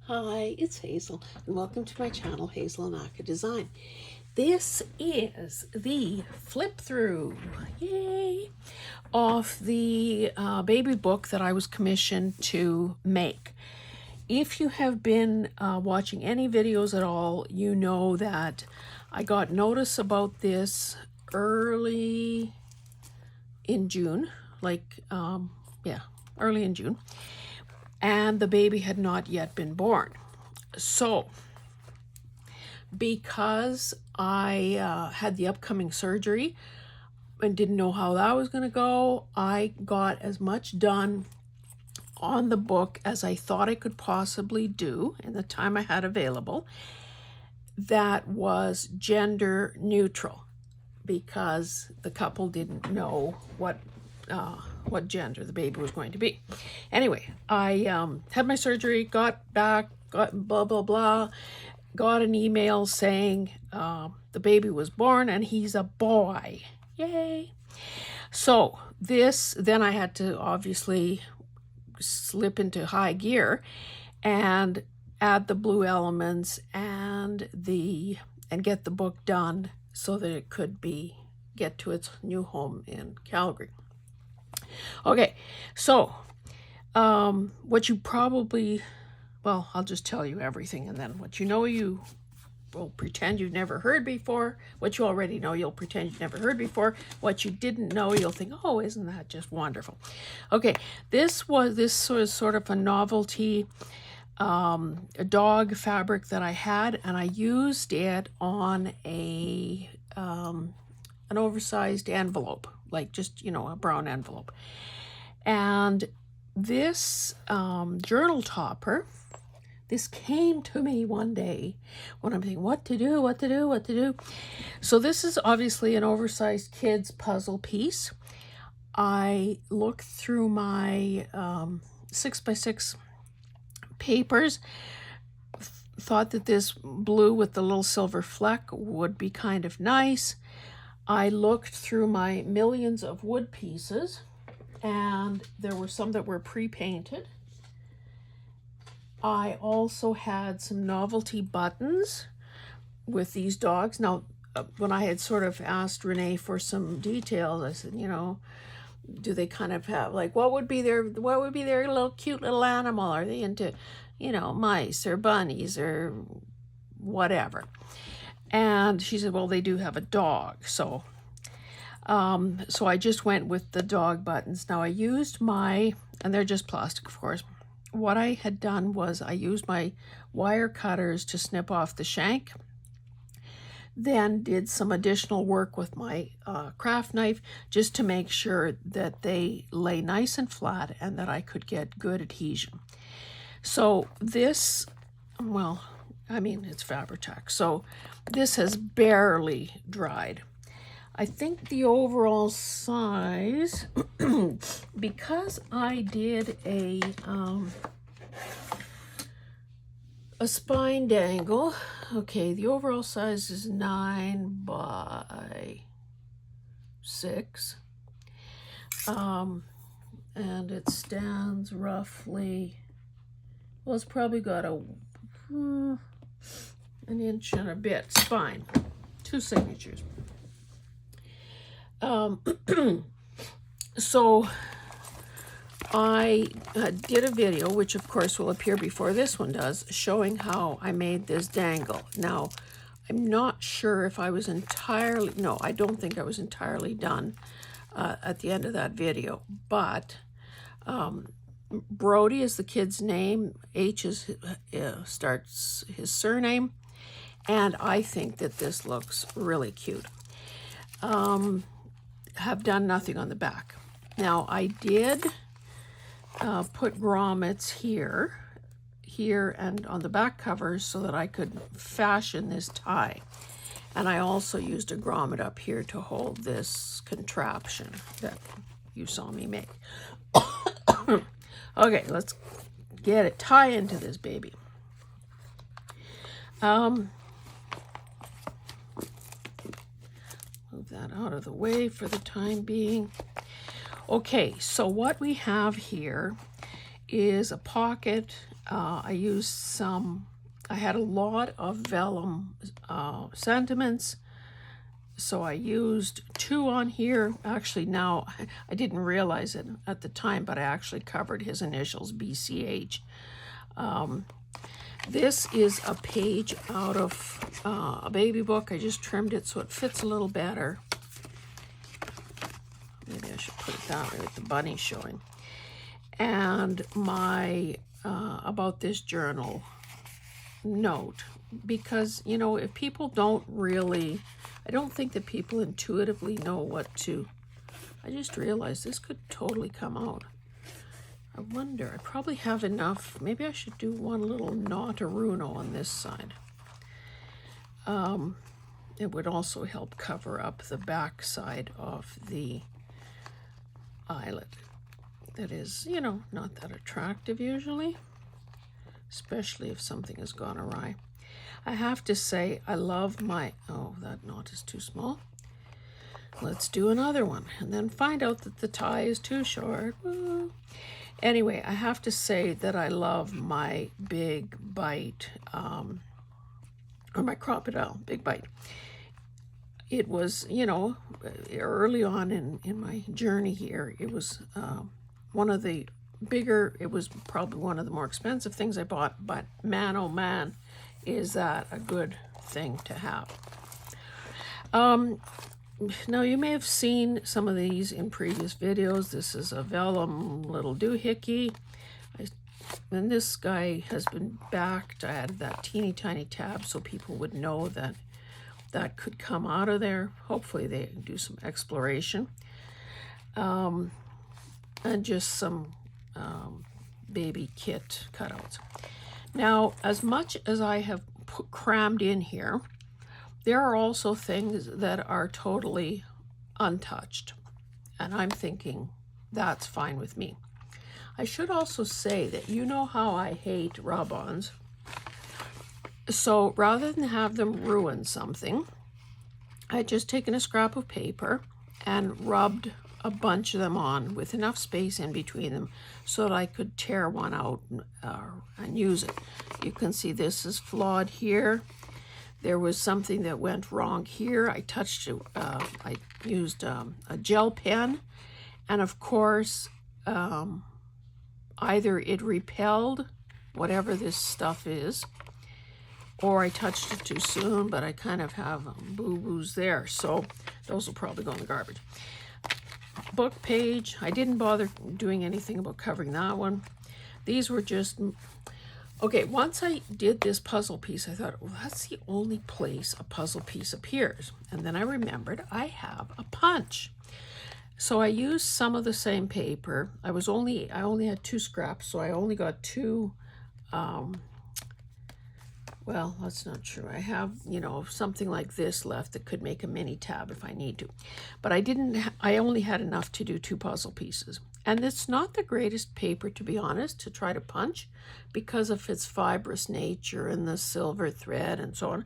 Hi, it's Hazel, and welcome to my channel, Hazel and Aka Design. This is the flip through, yay, of the baby book that I was commissioned to make. If you have been watching any videos at all, you know that I got notice about this early in June, early in June. And the baby had not yet been born. So, because I had the upcoming surgery and didn't know how that was going to go, I got as much done on the book as I thought I could possibly do in the time I had available that was gender neutral, because the couple didn't know what gender the baby was going to be. Anyway, I had my surgery, got blah, blah, blah, got an email saying the baby was born and he's a boy. Yay. So then I had to obviously slip into high gear and add the blue elements and get the book done so that it could get to its new home in Calgary. Okay, so what you probably, well, I'll just tell you everything, and then what you know you will pretend you've never heard before. What you already know, you'll pretend you've never heard before. What you didn't know, you'll think, oh, isn't that just wonderful? Okay, this was sort of a novelty a dog fabric that I had, and I used it on an oversized envelope, like just, a brown envelope. And this journal topper, this came to me one day when I'm thinking, what to do. So this is obviously an oversized kids puzzle piece. I looked through my 6x6 papers, thought that this blue with the little silver fleck would be kind of nice. I looked through my millions of wood pieces, and there were some that were pre-painted. I also had some novelty buttons with these dogs. Now, when I had sort of asked Renee for some details, I said, do they kind of have, like, what would be their little cute little animal? Are they into, mice or bunnies or whatever? And she said, well, they do have a dog. So I just went with the dog buttons. Now I used and they're just plastic, of course. What I had done was I used my wire cutters to snip off the shank, then did some additional work with my craft knife just to make sure that they lay nice and flat and that I could get good adhesion. So this, well, I mean, it's Fabri-Tac, so this has barely dried. I think the overall size, because I did a spine dangle, okay, the overall size is 9 by 6. And it stands roughly, well, it's probably got an inch and a bit spine, 2 signatures. So I did a video, which of course will appear before this one does, showing how I made this dangle. Now, I'm not sure if I was entirely, no, I don't think I was entirely done at the end of that video, but Brody is the kid's name, H starts his surname, and I think that this looks really cute. Have done nothing on the back. Now, I did put grommets here, and on the back covers so that I could fashion this tie. And I also used a grommet up here to hold this contraption that you saw me make. Okay, let's get a tie into this baby. Move that out of the way for the time being. Okay, so what we have here is a pocket. I used I had a lot of vellum sentiments, so I used 2 on here. Actually, now, I didn't realize it at the time, but I actually covered his initials, BCH. This is a page out of a baby book. I just trimmed it so it fits a little better. Maybe I should put it that way with the bunny showing. And my about this journal note, because, you know, if people don't really, I don't think that people intuitively know what to, I just realized this could totally come out. I wonder, I probably have enough, maybe I should do one little knot-a-runo on this side. It would also help cover up the back side of the eyelet. That is, you know, not that attractive usually, especially if something has gone awry. I have to say, I love my, oh, that knot is too small. Let's do another one and then find out that the tie is too short. Woo. Anyway, I have to say that I love my Big Bite, or my Crocodile Big Bite. It was, you know, early on in my journey here, it was one of the bigger, it was probably one of the more expensive things I bought, but man, oh man, is that a good thing to have. Now, you may have seen some of these in previous videos. This is a vellum little doohickey. And this guy has been backed. I added that teeny tiny tab so people would know that that could come out of there. Hopefully they do some exploration. And just some baby kit cutouts. Now, as much as I have crammed in here, there are also things that are totally untouched. And I'm thinking that's fine with me. I should also say that you know how I hate rub-ons. So rather than have them ruin something, I had just taken a scrap of paper and rubbed a bunch of them on with enough space in between them so that I could tear one out and use it. You can see this is flawed here. There was something that went wrong here. I touched it, I used a gel pen, and of course, either it repelled whatever this stuff is, or I touched it too soon, but I kind of have boo-boos there, so those will probably go in the garbage. Book page, I didn't bother doing anything about covering that one. These were just, okay, once I did this puzzle piece, I thought, well, that's the only place a puzzle piece appears. And then I remembered I have a punch. So I used some of the same paper. I only had 2 scraps, so I only got 2, well, that's not true. I have, you know, something like this left that could make a mini tab if I need to. But I only had enough to do 2 puzzle pieces. And it's not the greatest paper, to be honest, to try to punch because of its fibrous nature and the silver thread and so on.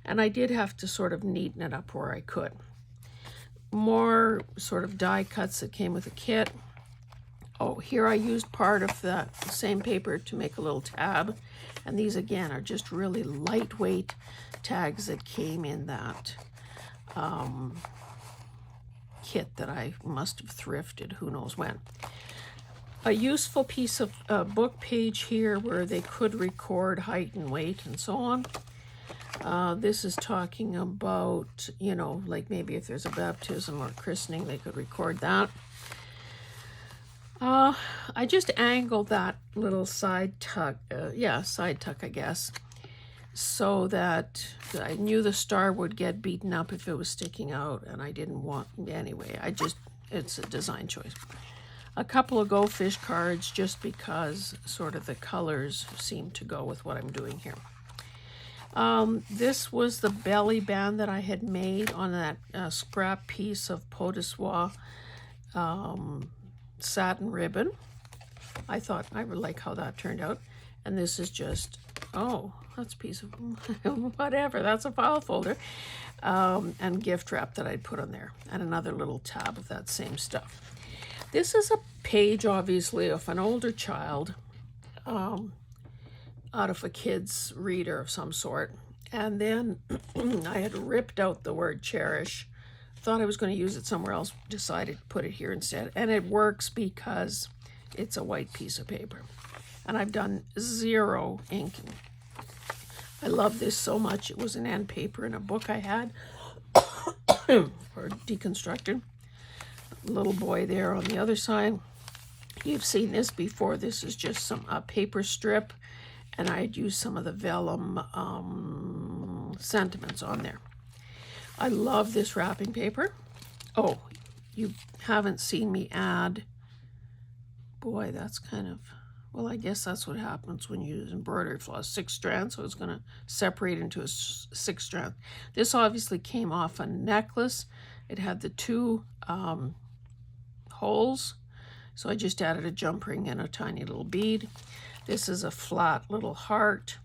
And I did have to sort of neaten it up where I could. More sort of die cuts that came with the kit. Oh, here I used part of that same paper to make a little tab. And these, again, are just really lightweight tags that came in that kit that I must have thrifted, who knows when. A useful piece of book page here where they could record height and weight and so on. This is talking about, you know, like maybe if there's a baptism or christening, they could record that. I just angled that little side tuck, side tuck, I guess, so that I knew the star would get beaten up if it was sticking out, and I didn't want, anyway, it's a design choice. A couple of Go Fish cards, just because sort of the colors seem to go with what I'm doing here. This was the belly band that I had made on that scrap piece of Pot de Soie satin ribbon. I thought I would like how that turned out. And this is just, oh, that's a piece of, whatever, that's a file folder. And gift wrap that I'd put on there. And another little tab of that same stuff. This is a page, obviously, of an older child out of a kid's reader of some sort. And then I had ripped out the word cherish. Thought I was going to use it somewhere else. Decided to put it here instead. And it works because it's a white piece of paper. And I've done 0 inking. I love this so much. It was an end paper in a book I had for deconstructed. Little boy there on the other side. You've seen this before. This is just some paper strip, and I had used some of the vellum sentiments on there. I love this wrapping paper. Oh, you haven't seen me add. Boy, that's kind of, well, I guess that's what happens when you use embroidery floss. 6 strands, so it's going to separate into a 6 strand. This obviously came off a necklace. It had the 2 holes, so I just added a jump ring and a tiny little bead. This is a flat little heart.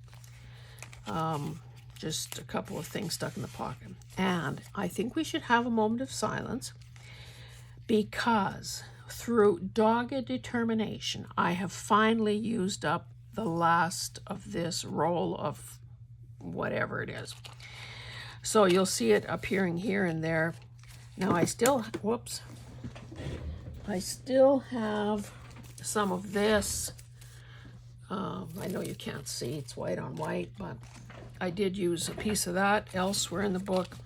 Just a couple of things stuck in the pocket. And I think we should have a moment of silence because through dogged determination, I have finally used up the last of this roll of whatever it is. So you'll see it appearing here and there. Now I still, whoops, I still have some of this. I know you can't see, it's white on white, but I did use a piece of that elsewhere in the book.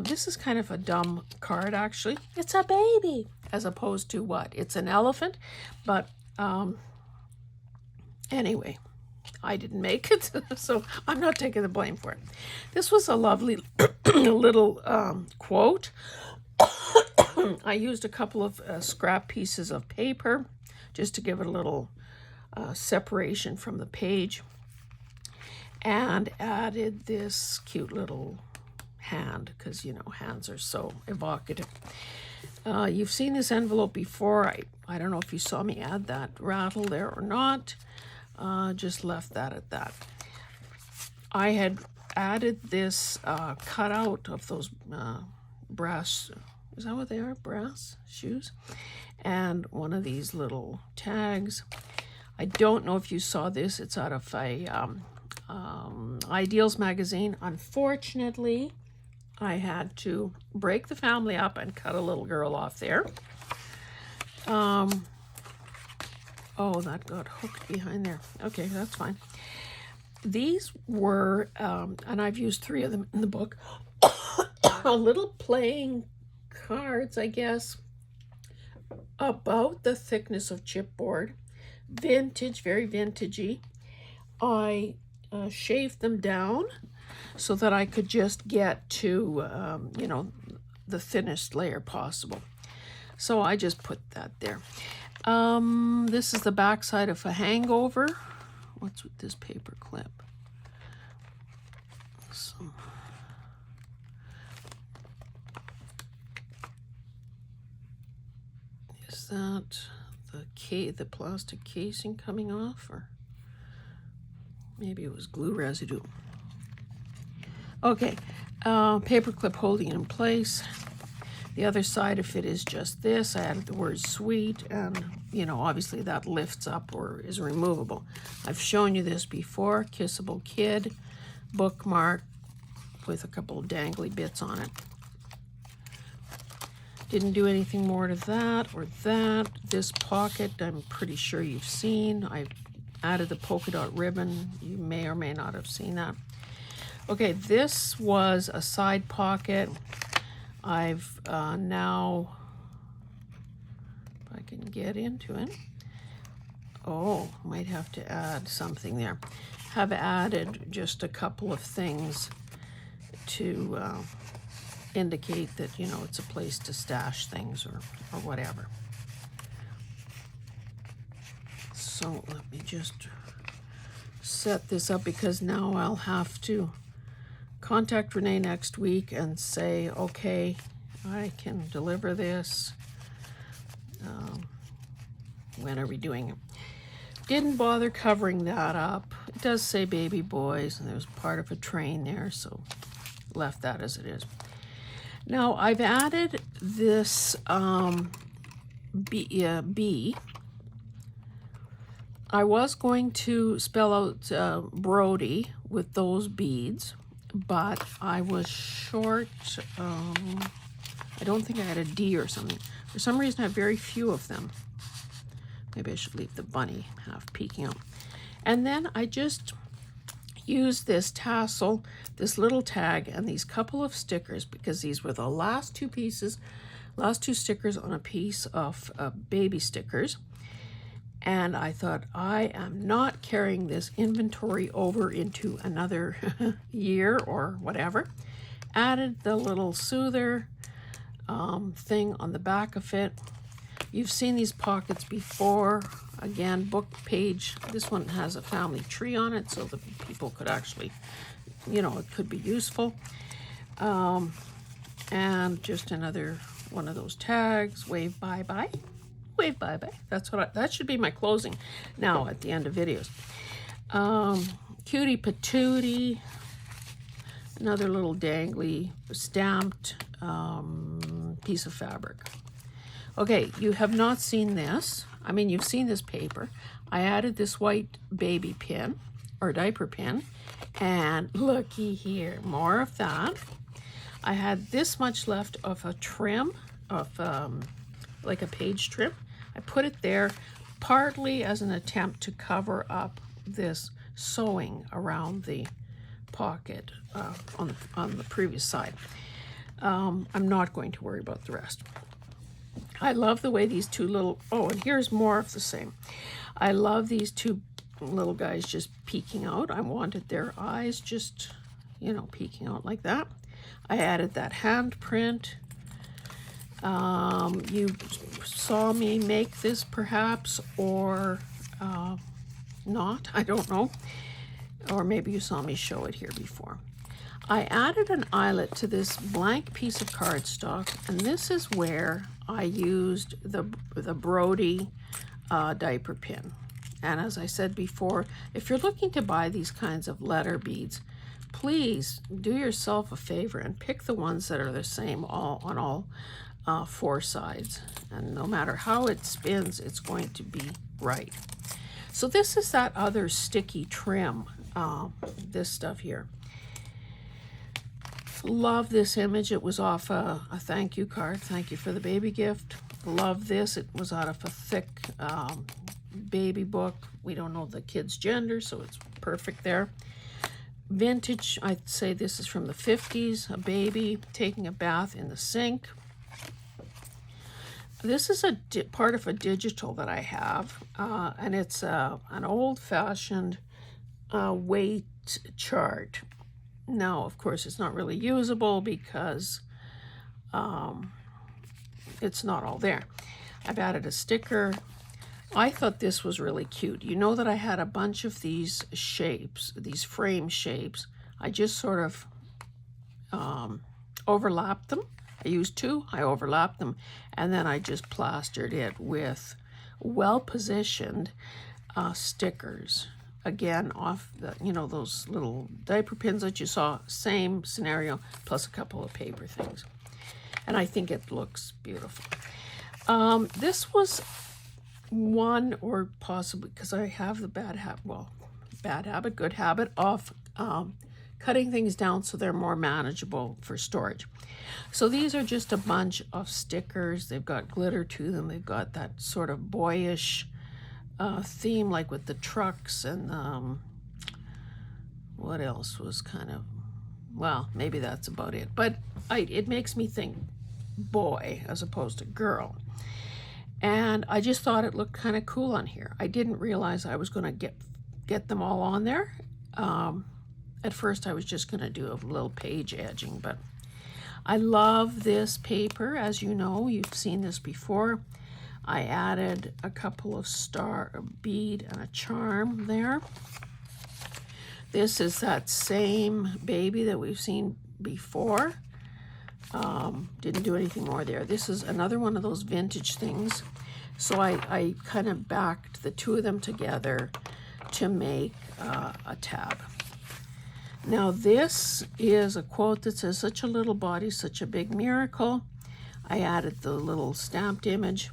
This is kind of a dumb card, actually. It's a baby, as opposed to what? It's an elephant, but anyway, I didn't make it, so I'm not taking the blame for it. This was a lovely little quote. I used a couple of scrap pieces of paper just to give it a little separation from the page, and added this cute little hand, because you know hands are so evocative. You've seen this envelope before. I don't know if you saw me add that rattle there or not. Just left that at that. I had added this cutout of those brass, is that what they are? Brass shoes? And one of these little tags. I don't know if you saw this. It's out of a Ideals magazine. Unfortunately, I had to break the family up and cut a little girl off there. Oh, that got hooked behind there. Okay, that's fine. These were, and I've used 3 of them in the book, little playing cards, I guess, about the thickness of chipboard. Vintage, very vintagey. I shaved them down so that I could just get to, you know, the thinnest layer possible. So I just put that there. This is the back side of a hangover. What's with this paper clip? So, is that the plastic casing coming off, or maybe it was glue residue? Okay, paper clip holding it in place. The other side of it is just this. I added the word sweet, and you know, obviously that lifts up or is removable. I've shown you this before. Kissable Kid bookmark with a couple of dangly bits on it. Didn't do anything more to that or that. This pocket, I'm pretty sure you've seen. I added the polka dot ribbon. You may or may not have seen that. Okay, this was a side pocket. I've now, if I can get into it. Oh, might have to add something there. Have added just a couple of things to indicate that, you know, it's a place to stash things or whatever. So let me just set this up, because now I'll have to contact Renee next week and say, okay, I can deliver this. When are we doing it? Didn't bother covering that up. It does say baby boys, and there's part of a train there, so left that as it is. Now I've added this bee. I was going to spell out Brody with those beads, but I was short. I don't think I had a D or something. For some reason, I have very few of them. Maybe I should leave the bunny half peeking out. And then I just used this tassel, this little tag, and these couple of stickers, because these were the last two stickers on a piece of baby stickers. And I thought, I am not carrying this inventory over into another year or whatever. Added the little soother thing on the back of it. You've seen these pockets before. Again, book page. This one has a family tree on it, so that people could actually, it could be useful. And just another one of those tags. Wave bye-bye. Wave bye-bye. That should be my closing now at the end of videos. Cutie patootie. Another little dangly stamped piece of fabric. Okay, you have not seen this. I mean, you've seen this paper. I added this white baby pin or diaper pin, and looky here, more of that. I had this much left of a trim of like a page trim. I put it there partly as an attempt to cover up this sewing around the pocket on the previous side. I'm not going to worry about the rest. I love the way these two little, and here's more of the same. I love these two little guys just peeking out. I wanted their eyes just, peeking out like that. I added that handprint. You saw me make this perhaps, or not, I don't know. Or maybe you saw me show it here before. I added an eyelet to this blank piece of cardstock, and this is where I used the Brody diaper pin. And as I said before, if you're looking to buy these kinds of letter beads, please do yourself a favor and pick the ones that are the same on all four sides. And no matter how it spins, it's going to be right. So this is that other sticky trim, this stuff here. Love this image. It was off a thank you card. Thank you for the baby gift. Love this. It was out of a thick baby book. We don't know the kid's gender, so it's perfect there. Vintage, I'd say this is from the 50s. A baby taking a bath in the sink. This is a part of a digital that I have, and it's an old-fashioned weight chart. Now, of course, it's not really usable because it's not all there. I've added a sticker. I thought this was really cute. You know that I had a bunch of these shapes, these frame shapes. I just sort of overlapped them. I used two, I overlapped them, and then I just plastered it with well-positioned stickers. Again, off the, those little diaper pins that you saw, same scenario, plus a couple of paper things. And I think it looks beautiful. This was one, or possibly, because I have the good habit of cutting things down so they're more manageable for storage. So these are just a bunch of stickers. They've got glitter to them. They've got that sort of boyish theme, like with the trucks, and what else was kind of, well, maybe that's about it. But it makes me think boy as opposed to girl. And I just thought it looked kind of cool on here. I didn't realize I was going to get them all on there. At first I was just going to do a little page edging, but I love this paper. As you know, you've seen this before. I added a couple of a bead and a charm there. This is that same baby that we've seen before. Didn't do anything more there. This is another one of those vintage things. So I kind of backed the two of them together to make a tab. Now this is a quote that says, "Such a little body, such a big miracle." I added the little stamped image.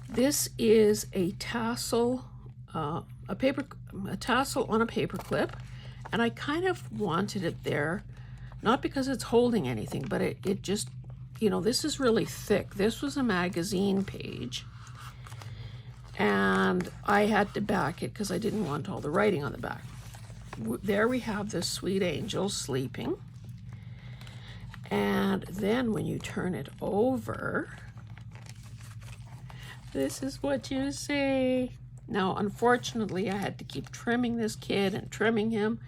This is a tassel a tassel on a paper clip, and I kind of wanted it there, not because it's holding anything, but it just, you know, this is really thick. This was a magazine page, and I had to back it because I didn't want all the writing on the back. There we have this sweet angel sleeping, and then when you turn it over, this is what you see. Now, unfortunately, I had to keep trimming this kid and trimming him.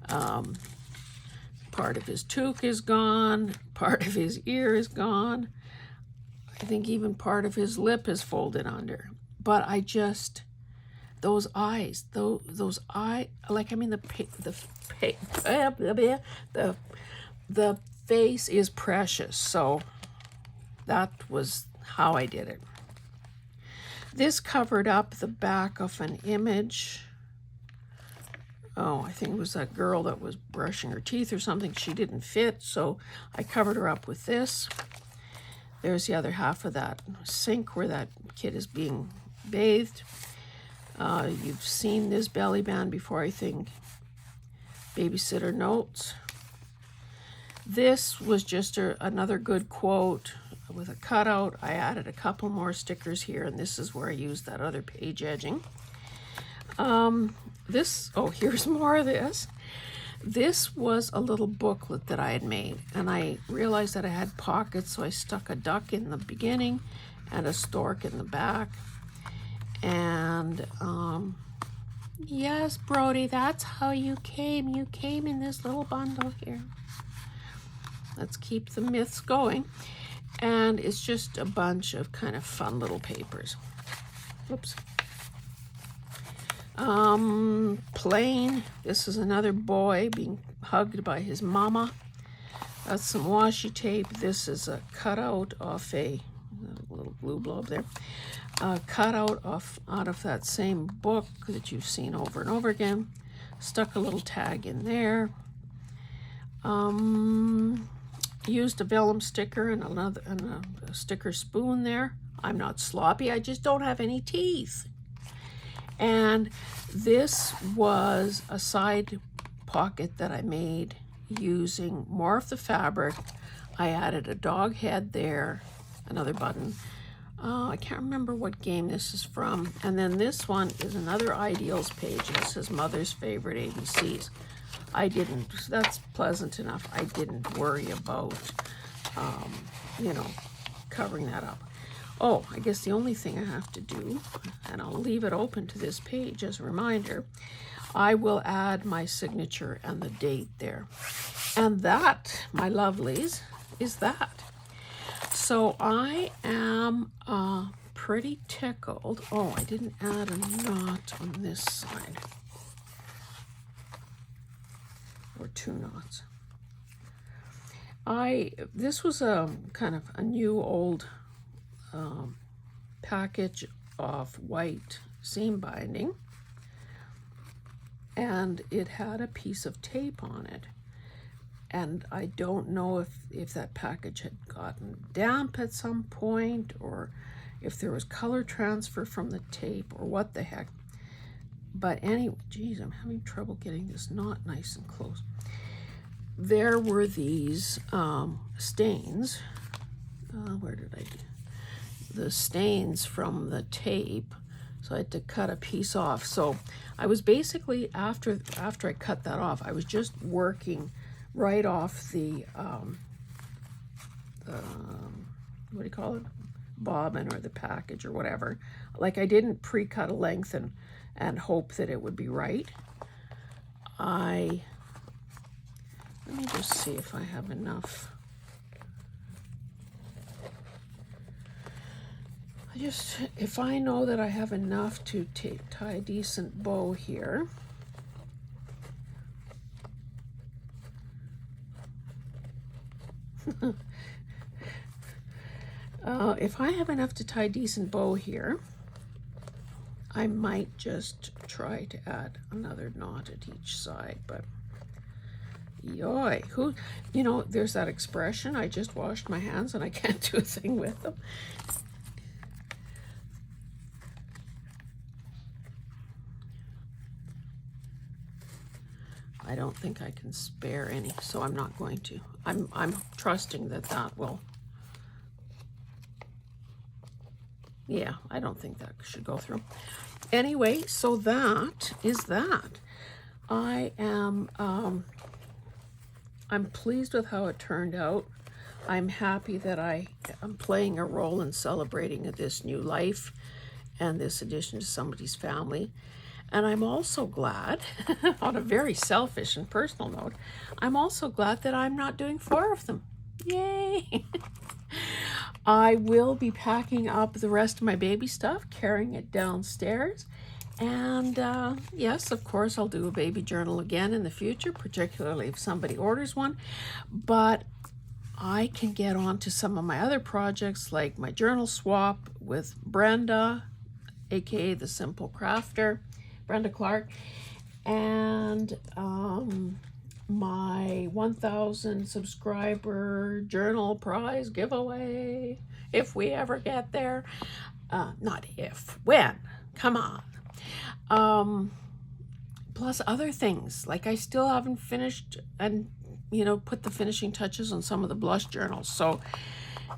Part of his toque is gone. Part of his ear is gone. I think even part of his lip is folded under. But I just, those eyes, those eye, like, I mean, the face is precious. So that was how I did it. This covered up the back of an image. Oh, I think it was that girl that was brushing her teeth or something. She didn't fit, so I covered her up with this. There's the other half of that sink where that kid is being bathed. You've seen this belly band before, I think. Babysitter notes. This was just another good quote with a cutout. I added a couple more stickers here, and this is where I used that other page edging. Here's more of this. This was a little booklet that I had made, and I realized that I had pockets, so I stuck a duck in the beginning and a stork in the back. And yes, Brody, that's how you came. You came in this little bundle here. Let's keep the myths going. And it's just a bunch of kind of fun little papers. Oops. Plain. This is another boy being hugged by his mama. That's some washi tape. This is a cutout of a little blue blob there. Cutout out of that same book that you've seen over and over again. Stuck a little tag in there. Used a vellum sticker and a sticker spoon there. I'm not sloppy, I just don't have any teeth. And this was a side pocket that I made using more of the fabric. I added a dog head there, another button. I can't remember what game this is from. And then this one is another ideals page, and it says Mother's Favorite ABCs. That's pleasant enough. I didn't worry about, covering that up. Oh, I guess the only thing I have to do, and I'll leave it open to this page as a reminder, I will add my signature and the date there. And that, my lovelies, is that. So I am pretty tickled. Oh, I didn't add a knot on this side. Or 2 knots. This was a kind of a new old package of white seam binding, and it had a piece of tape on it, and I don't know if that package had gotten damp at some point, or if there was color transfer from the tape, or what the heck. But anyway, geez, I'm having trouble getting this knot nice and close. There were these stains. Where did I do? The stains from the tape. So I had to cut a piece off. So I was basically, after I cut that off, I was just working right off the, what do you call it? Bobbin or the package or whatever. Like, I didn't pre-cut a length and hope that it would be right. Let me just see if I have enough. If I know that I have enough to tie a decent bow here. If I have enough to tie a decent bow here, I might just try to add another knot at each side, but yoy, there's that expression, I just washed my hands and I can't do a thing with them. I don't think I can spare any, so I'm not going to. I'm trusting that that will, yeah, I don't think that should go through. Anyway, so that is that. I am, I'm pleased with how it turned out. I'm happy that I am playing a role in celebrating this new life and this addition to somebody's family. And I'm also glad, on a very selfish and personal note, I'm also glad that I'm not doing 4 of them. Yay! I will be packing up the rest of my baby stuff, carrying it downstairs. And yes, of course, I'll do a baby journal again in the future, particularly if somebody orders one. But I can get on to some of my other projects, like my journal swap with Brenda, aka the Simple Crafter, Brenda Clark, and my 1,000 subscriber journal prize giveaway, if we ever get there. Not if, when, come on. Plus other things, like I still haven't finished and, you know, put the finishing touches on some of the blush journals. So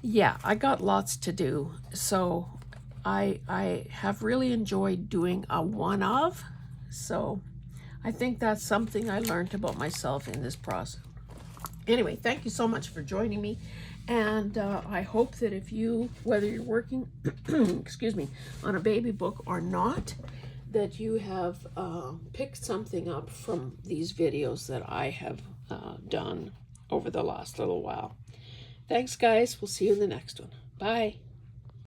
yeah, I got lots to do. So I have really enjoyed doing a one of. So I think that's something I learned about myself in this process. Anyway, thank you so much for joining me. And I hope that if you, whether you're working, excuse me, on a baby book or not, that you have picked something up from these videos that I have done over the last little while. Thanks, guys. We'll see you in the next one. Bye.